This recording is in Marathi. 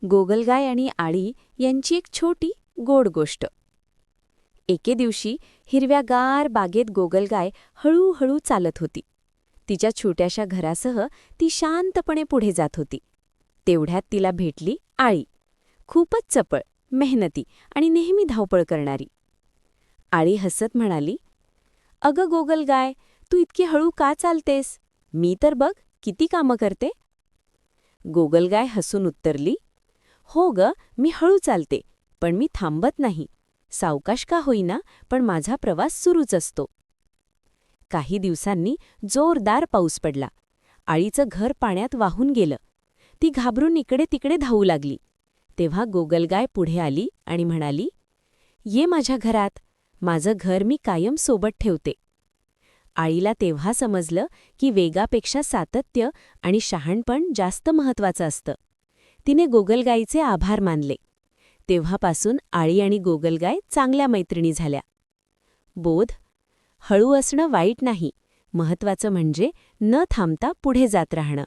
गोगलगाय आणि आळी यांची एक छोटी गोड गोष्ट. एके दिवशी हिरव्यागार बागेत गोगलगाय हळूहळू चालत होती. तिच्या छोट्याशा घरासह ती शांतपणे पुढे जात होती. तेवढ्यात तिला भेटली आळी. खूपच चपळ, मेहनती आणि नेहमी धावपळ करणारी. आळी हसत म्हणाली, "अगं गोगलगाय, तू इतकी हळू का चालतेस? मी तर बघ किती कामं करते." गोगलगाय हसून उत्तरली, "हो ग, मी हळू चालते, पण मी थांबत नाही. सावकाश का होईना, पण माझा प्रवास सुरूच असतो." काही दिवसांनी जोरदार पाऊस पडला. आळीचं घर पाण्यात वाहून गेलं. ती घाबरून इकडे तिकडे धावू लागली. तेव्हा गोगलगाय पुढे आली आणि म्हणाली, "ये माझ्या घरात. माझं घर मी कायम सोबत ठेवते." आळीला तेव्हा समजलं की वेगापेक्षा सातत्य आणि शहाणपण जास्त महत्वाचं असतं. तिने गोगलगायीचे आभार मानले. तेव्हापासून आळी आणि गोगलगाय चांगल्या मैत्रिणी झाल्या. बोध: हळू असणं वाईट नाही, महत्वाचं म्हणजे न थांबता पुढे जात राहणं.